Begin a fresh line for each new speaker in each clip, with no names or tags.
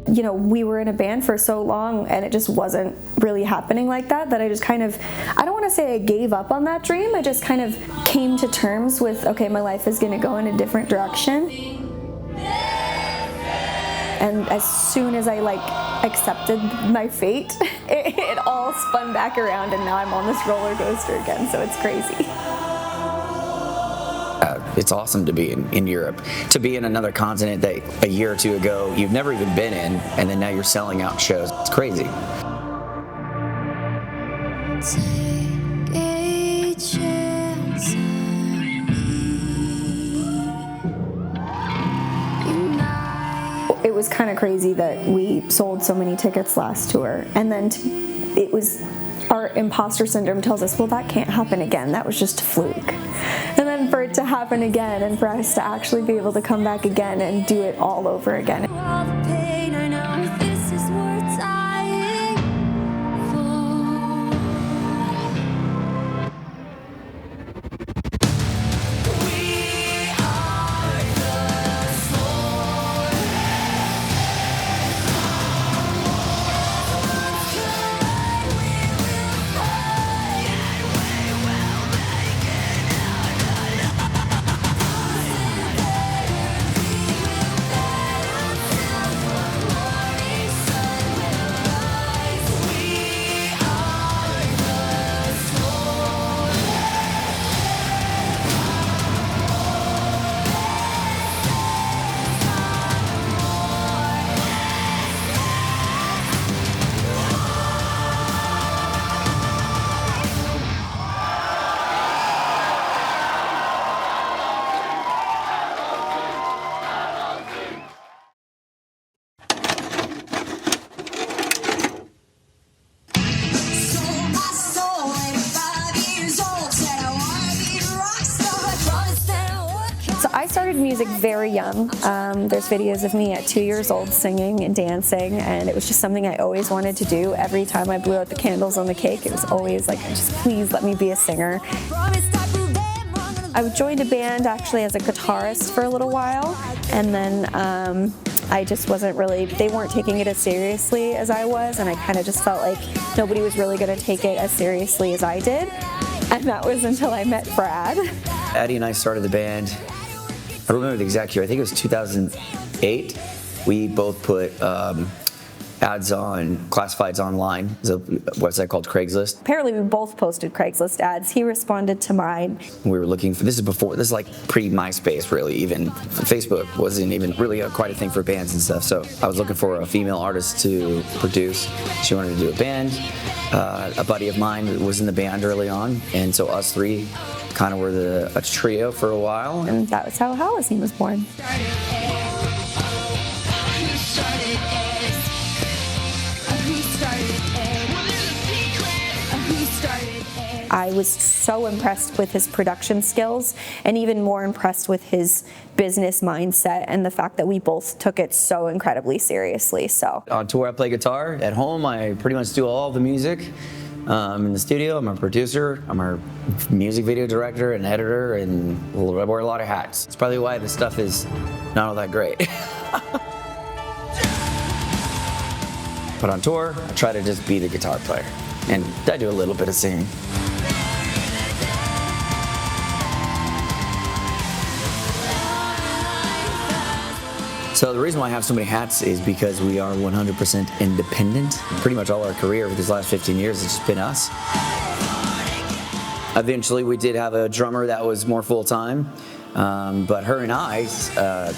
you know, we were in a band for so long and it just wasn't really happening like that, that I just kind of, I don't want to say I gave up on that dream, I just kind of came to terms with, okay, my life is going to go in a different direction. And as soon as I accepted my fate, it all spun back around, and now I'm on this roller coaster again, so it's crazy.
It's awesome to be in Europe, to be in another continent that a year or two ago you've never even been in, and then now you're selling out shows. It's crazy.
Take a chance on me.
It was kind of crazy that we sold so many tickets last tour, and then it was, our imposter syndrome tells us, well, that can't happen again, that was just a fluke. And then for it to happen again, and for us to actually be able to come back again and do it all over again. I started music very young. There's videos of me at 2 years old singing and dancing, and it was just something I always wanted to do. Every time I blew out the candles on the cake, it was always like, just please let me be a singer. I joined a band actually as a guitarist for a little while, and then I just wasn't really, they weren't taking it as seriously as I was, and I kind of just felt like nobody was really going to take it as seriously as I did. And that was until I met Brad.
Addie and I started the band, I don't remember the exact year, I think it was 2008. We both put ads on classifieds online. There's a website called Craigslist.
Apparently we both posted Craigslist ads. He responded to mine.
We were looking for, this is like pre-MySpace really, even Facebook wasn't even really quite a thing for bands and stuff. So I was looking for a female artist to produce. She wanted to do a band. A buddy of mine was in the band early on, and so us three kind of were a trio for a while.
And that was how Halocene was born. I was so impressed with his production skills, and even more impressed with his business mindset and the fact that we both took it so incredibly seriously. So
on tour I play guitar. At home I pretty much do all the music. In the studio I'm a producer, I'm our music video director and editor, and I wear a lot of hats. It's probably why this stuff is not all that great. But on tour I try to just be the guitar player, and I do a little bit of singing. So the reason why I have so many hats is because we are 100% independent. Pretty much all our career for these last 15 years has just been us. Eventually we did have a drummer that was more full-time, but her and I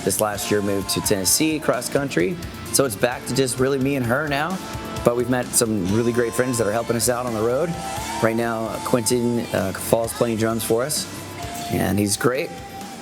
this last year moved to Tennessee cross country. So it's back to just really me and her now. But we've met some really great friends that are helping us out on the road. Right now Quentin Fall's playing drums for us, and he's great.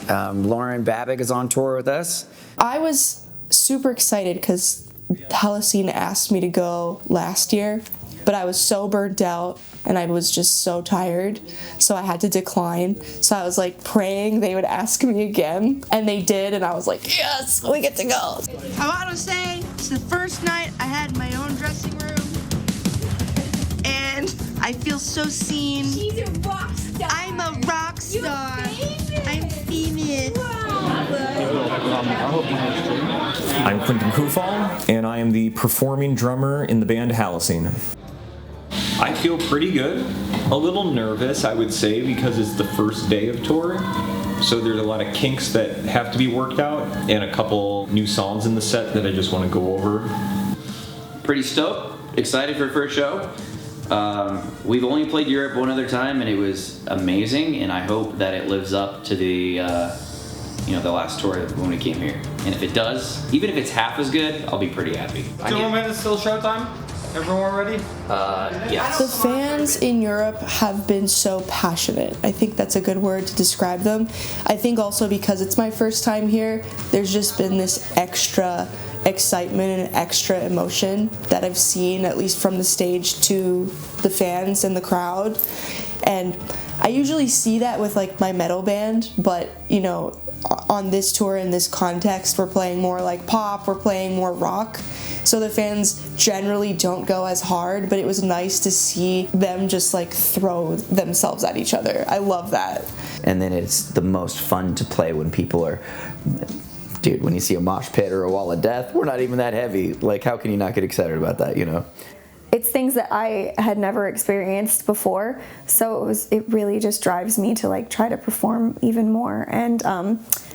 Lauren Babick is on tour with us.
I was super excited because Halocene asked me to go last year, but I was so burnt out and I was just so tired, so I had to decline. So I was like praying they would ask me again, and they did, and I was like, yes, we get to go.
I want to say it's the first night I had my own dressing room, and I feel so seen.
She's a rock star.
I'm a rock star.
You're famous.
I'm famous.
Wow.
I'm Quentin Kufal, and I am the performing drummer in the band Halocene.
I feel pretty good. A little nervous, I would say, because it's the first day of tour. So there's a lot of kinks that have to be worked out, and a couple new songs in the set that I just want to go over.
Pretty stoked, excited for the first show. We've only played Europe one other time, and it was amazing. And I hope that it lives up to the, the last tour when we came here. And if it does, even if it's half as good, I'll be pretty happy.
2 more minutes till showtime. Everyone ready?
Yes.
The fans in Europe have been so passionate. I think that's a good word to describe them. I think also because it's my first time here, there's just been this extra excitement and extra emotion that I've seen, at least from the stage to the fans and the crowd. And I usually see that with like my metal band, but on this tour in this context, we're playing more like pop, we're playing more rock. So the fans generally don't go as hard, but it was nice to see them just like throw themselves at each other. I love that.
And then it's the most fun to play when people are, dude, when you see a mosh pit or a wall of death, we're not even that heavy. Like, how can you not get excited about that,
It's things that I had never experienced before, so it really just drives me to like try to perform even more. And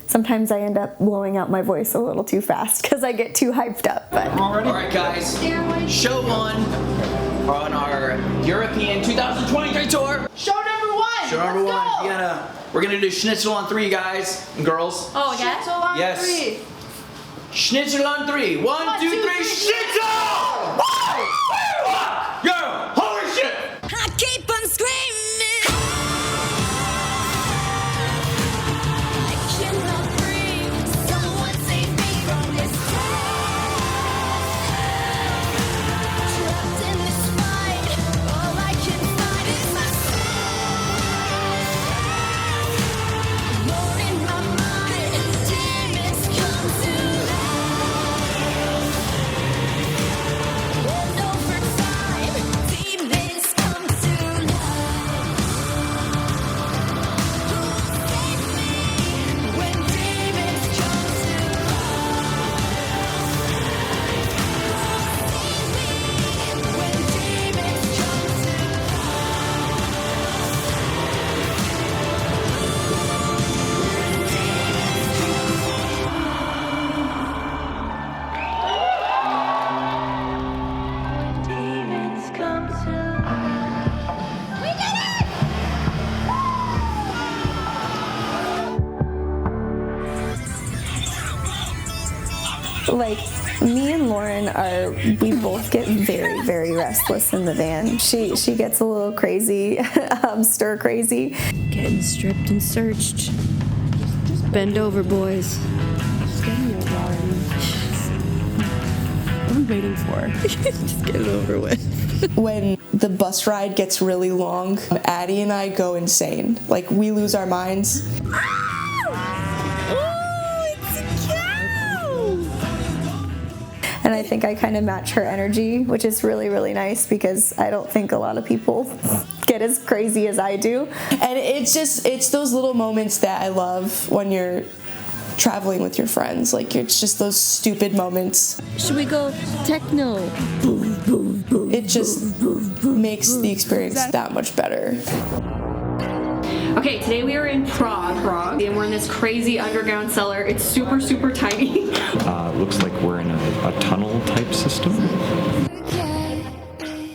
sometimes I end up blowing out my voice a little too fast because I get too hyped up. But
All right, guys. Show 1 on our European 2023 tour.
Show number 1.
Show number
Let's
1.
go.
We're gonna do Schnitzel on 3, guys and girls.
Oh, yeah? Schnitzel on
Yes.
3.
Schnitzel on 3. 1, 2, 3, Schnitzel! Woo! Yo, holy shit!
I keep on screaming. I cannot breathe. Someone save me from this trapped in this fight. All I can find is myself. More in my mind. Demons come to life. And over time, demons come to life. Who save me when demons come to life? Save me when demons come to life. Demons come to life. We did
like me and Lauren we both get very, very restless in the van. She gets a little crazy, stir crazy.
Getting stripped and searched. Bend over, boys. Just get me over already. What I'm waiting for. Just get it over with.
When the bus ride gets really long, Addie and I go insane. Like, we lose our minds.
And I think I kind of match her energy, which is really, really nice because I don't think a lot of people get as crazy as I do.
And it's those little moments that I love when you're traveling with your friends. Like, it's just those stupid moments.
Should we go techno?
It just makes the experience that much better.
Okay, today we are in Prague, and we're in this crazy underground cellar. It's super, super tiny.
Looks like we're in a tunnel type system,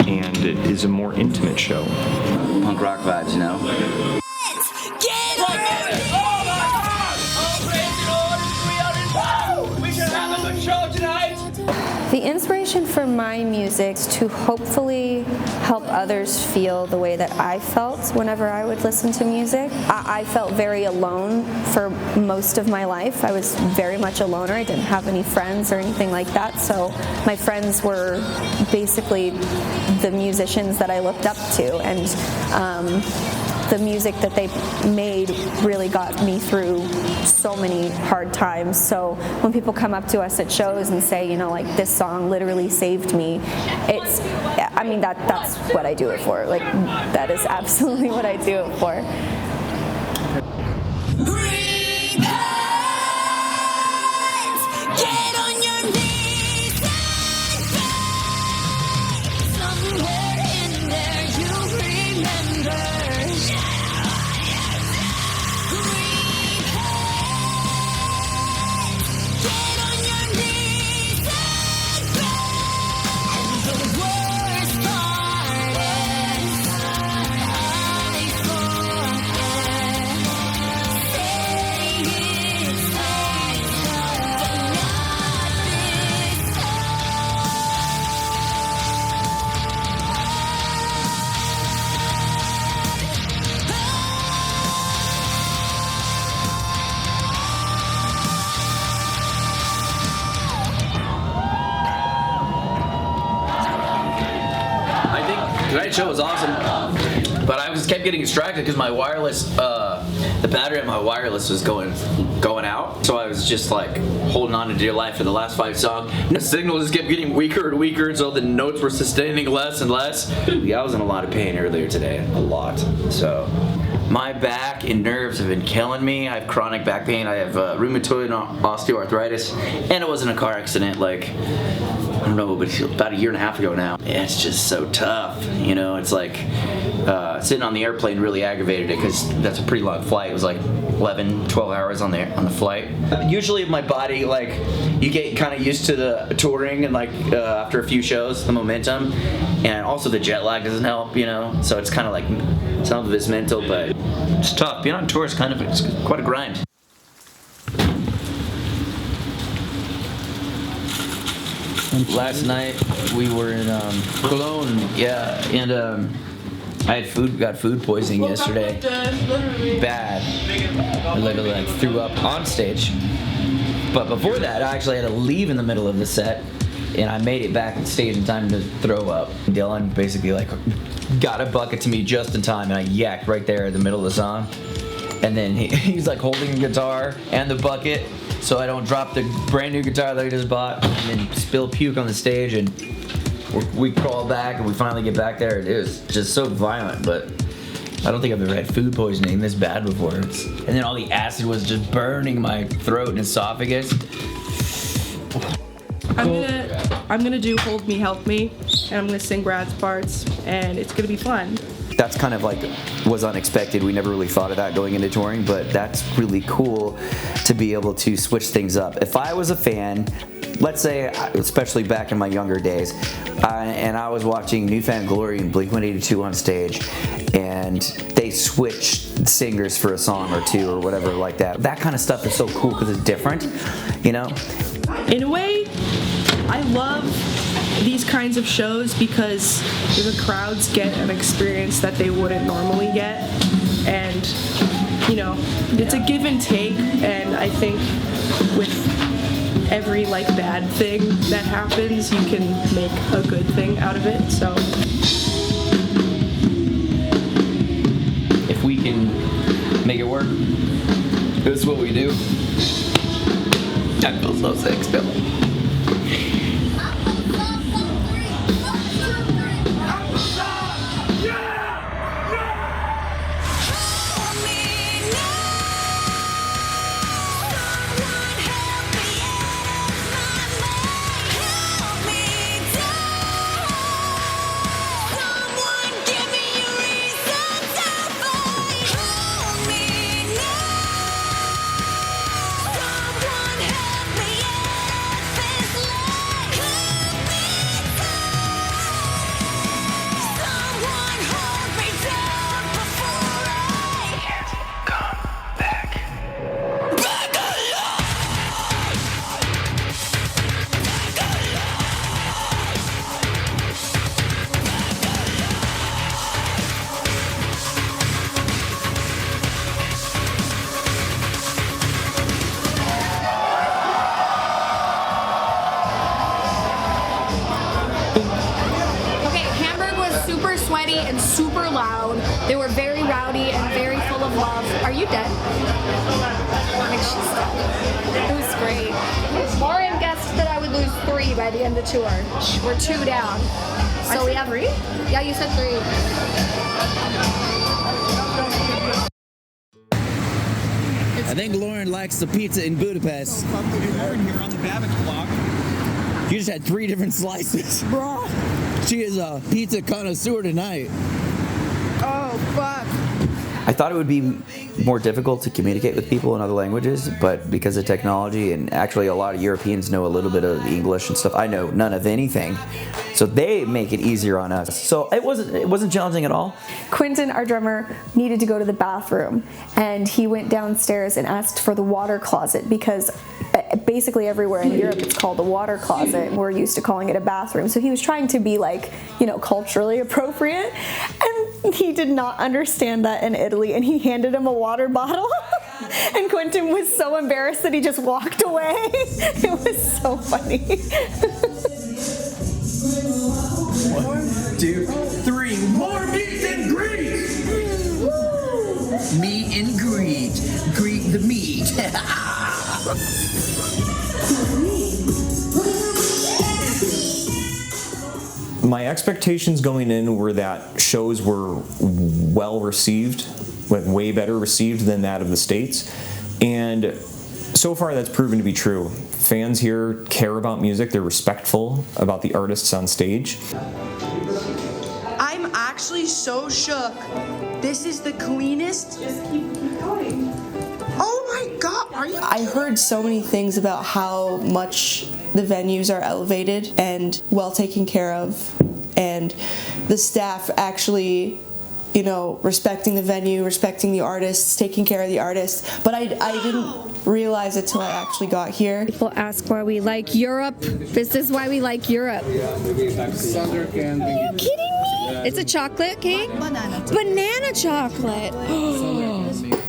and it is a more intimate show.
Punk rock vibes,
get on!
The inspiration for my music is to hopefully help others feel the way that I felt whenever I would listen to music. I felt very alone for most of my life. I was very much a loner. I didn't have any friends or anything like that, so my friends were basically the musicians that I looked up to, and the music that they made really got me through so many hard times. So when people come up to us at shows and say, like, this song literally saved me, that's what I do it for. Like, that is absolutely what I do it for.
Get on your
Tonight's show was awesome, but I kept getting distracted because my wireless, the battery on my wireless was going out. So I was just like holding on to dear life for the last 5 songs. The signal just kept getting weaker and weaker, so the notes were sustaining less and less. Yeah, I was in a lot of pain earlier today, a lot. So my back and nerves have been killing me. I have chronic back pain. I have rheumatoid osteoarthritis, and it wasn't a car accident. Like, I don't know, but it's about a year and a half ago now. It's just so tough, you know. It's like sitting on the airplane really aggravated it because that's a pretty long flight. It was like 11, 12 hours on the flight. Usually my body, like, you get kind of used to the touring and like after a few shows, the momentum, and also the jet lag doesn't help, you know. So it's kind of like some of it's mental, but it's tough. Being on tour is it's quite a grind. Last night we were in Cologne, yeah, and I had got food poisoning yesterday. Bad. I literally like threw up on stage. But before that, I actually had to leave in the middle of the set, and I made it back on stage in time to throw up. Dylan basically like got a bucket to me just in time, and I yacked right there in the middle of the song. And then he's like holding the guitar and the bucket, so I don't drop the brand new guitar that I just bought and then spill puke on the stage, and we crawl back and we finally get back there. It was just so violent, but I don't think I've ever had food poisoning this bad before. And then all the acid was just burning my throat and esophagus.
I'm gonna do Hold Me, Help Me, and I'm gonna sing Brad's parts, and it's gonna be fun.
That's kind of like was unexpected. We never really thought of that going into touring, but that's really cool to be able to switch things up. If I was a fan, let's say, especially back in my younger days, and I was watching New Found Glory and Blink-182 on stage, and they switched singers for a song or two or whatever like that. That kind of stuff is so cool because it's different, you know?
In a way, I love these kinds of shows because the crowds get an experience that they wouldn't normally get, and you know, it's a give and take, and I think with every like bad thing that happens, you can make a good thing out of it. So
if we can make it work, this is what we do. I feel so sick still.
And super loud. They were very rowdy and very full of love. Are you dead? I think she's dead. It was great. Lauren guessed that I would lose 3 by the end of the tour. We're 2 down. So we have 3? Yeah, you said 3.
I think Lauren likes the pizza in Budapest.
Lauren here on the Babbage block.
You just had 3 different slices.
bro.
She is a pizza connoisseur tonight.
Oh fuck.
I thought it would be more difficult to communicate with people in other languages, but because of technology, and actually a lot of Europeans know a little bit of English and stuff, I know none of anything, so they make it easier on us. So it wasn't challenging at all.
Quentin, our drummer, needed to go to the bathroom, and he went downstairs and asked for the water closet because basically everywhere in Europe it's called a water closet. We're used to calling it a bathroom. So he was trying to be like, culturally appropriate, and he did not understand that in Italy, and he handed him a water bottle. And Quentin was so embarrassed that he just walked away. It was so funny.
1, 2, 3. More meet and greet! Meet and greet. Greet the meat.
My expectations going in were that shows were well received, like way better received than that of the States. And so far that's proven to be true. Fans here care about music, they're respectful about the artists on stage.
I'm actually so shook. This is the cleanest. Just keep going. Oh my god, are you?
I heard so many things about how much the venues are elevated and well taken care of, and the staff actually, you know, respecting the venue, respecting the artists, taking care of the artists. But I didn't realize it till I actually got here.
People ask why we like Europe. This is why we like Europe. Are you kidding me? It's a chocolate cake? Banana chocolate.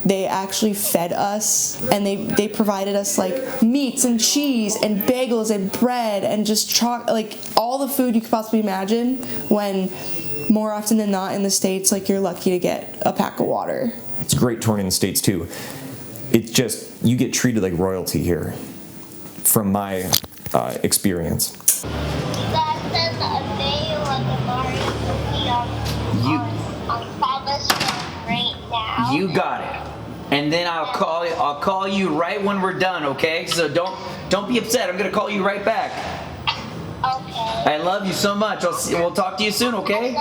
They actually fed us, and they provided us like meats and cheese and bagels and bread and just like all the food you could possibly imagine, when more often than not in the States, like, you're lucky to get a pack of water.
It's great touring in the States too. It's just, you get treated like royalty here, from my experience.
You got it. And then I'll call you right when we're done, okay? So don't be upset. I'm gonna call you right back. Okay. I love you so much. We'll talk to you soon, okay?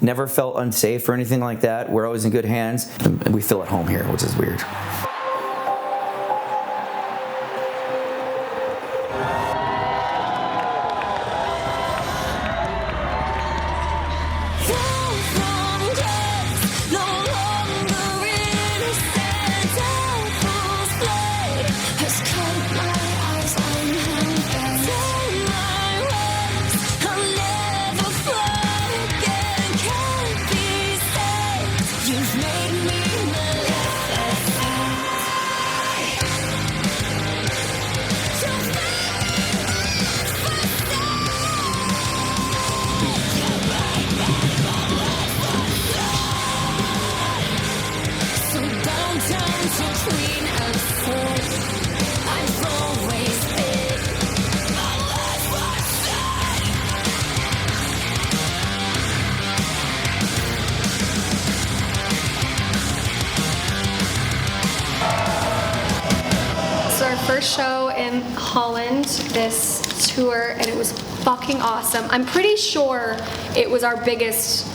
Never felt unsafe or anything like that. We're always in good hands. And we feel at home here, which is weird.
First show in Holland this tour, and it was fucking awesome. I'm pretty sure it was our biggest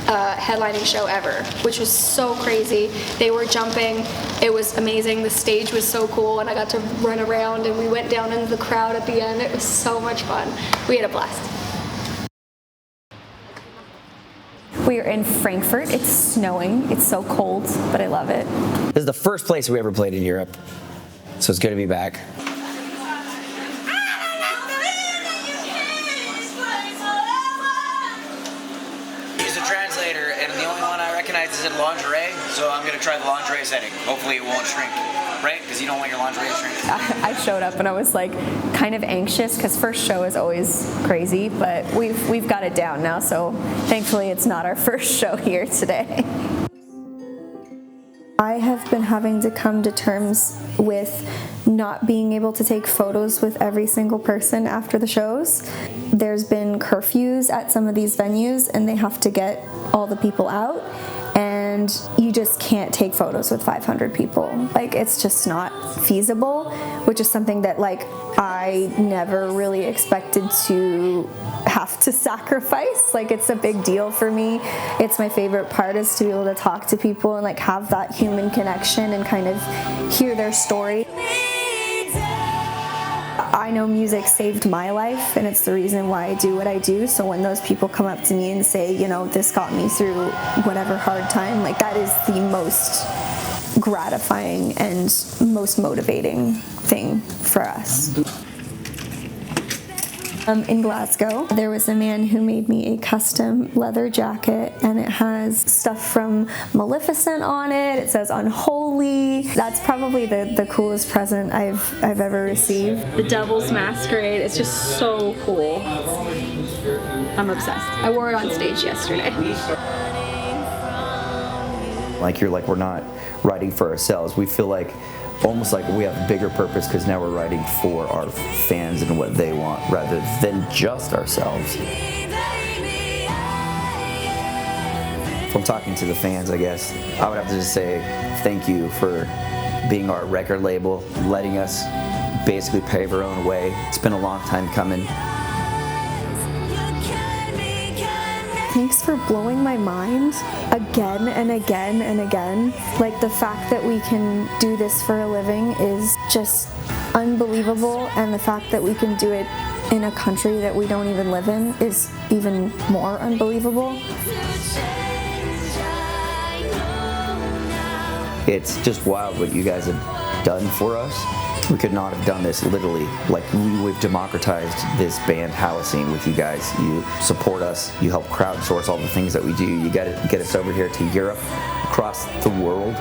headlining show ever, which was so crazy. They were jumping, it was amazing. The stage was so cool, and I got to run around, and we went down into the crowd at the end. It was so much fun. We had a blast.
We are in Frankfurt. It's snowing. It's so cold, but I love it.
This is the first place we ever played in Europe, so it's good to be back. He's a translator, and the only one I recognize is in lingerie, so I'm going to try the lingerie setting. Hopefully it won't shrink, right? Because you don't want your lingerie to shrink.
I showed up and I was like kind of anxious because first show is always crazy, but we've got it down now, so thankfully it's not our first show here today. I have been having to come to terms with not being able to take photos with every single person after the shows. There's been curfews at some of these venues, and they have to get all the people out, and you just can't take photos with 500 people. Like, it's just not feasible, which is something that, like, I never really expected to have to sacrifice. Like, it's a big deal for me. It's my favorite part, is to be able to talk to people and like have that human connection and kind of hear their story. I know music saved my life, and it's the reason why I do what I do. So when those people come up to me and say, you know, this got me through whatever hard time, like, that is the most gratifying and most motivating thing for us. In Glasgow, there was a man who made me a custom leather jacket, and it has stuff from Maleficent on it. It says Unholy. bubbly. That's probably the coolest present I've ever received.
The Devil's Masquerade is just so cool. I'm obsessed. I wore it on stage yesterday.
Like you're like, we're not writing for ourselves. We feel like almost like we have a bigger purpose because now we're writing for our fans and what they want rather than just ourselves. If I'm talking to the fans, I guess, I would have to just say thank you for being our record label, letting us basically pave our own way. It's been a long time coming.
Thanks for blowing my mind again and again and again. Like, the fact that we can do this for a living is just unbelievable, and the fact that we can do it in a country that we don't even live in is even more unbelievable.
It's just wild what you guys have done for us. We could not have done this literally. Like, we've democratized this band Halocene with you guys. You support us, you help crowdsource all the things that we do. You get us over here to Europe, across the world.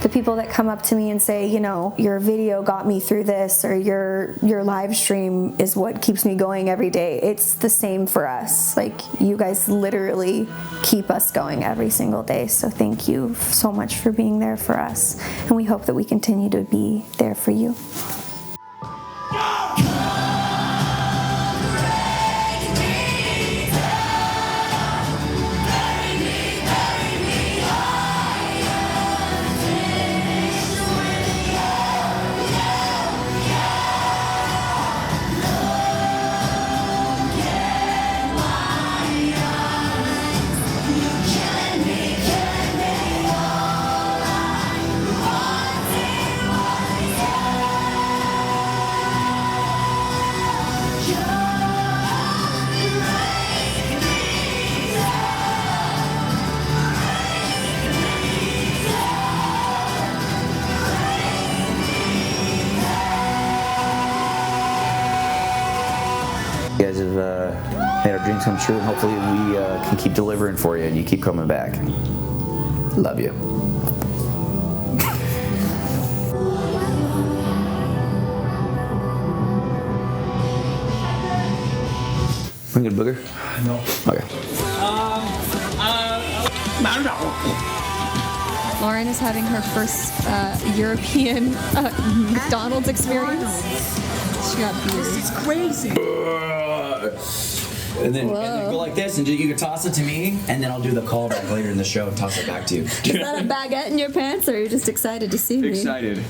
The people that come up to me and say, you know, your video got me through this, or your live stream is what keeps me going every day. It's the same for us. Like, you guys literally keep us going every single day. So thank you so much for being there for us. And we hope that we continue to be there for you.
You guys have made our dreams come true, and hopefully we can keep delivering for you and you keep coming back. Love you. We good, Booger?
No.
Okay.
Lauren is having her first European McDonald's experience. She got beer.
It's crazy.
And then go like this, and you can toss it to me, and then I'll do the callback later in the show and toss it back to you.
Is that a baguette in your pants, or are you just excited to see me?
Excited.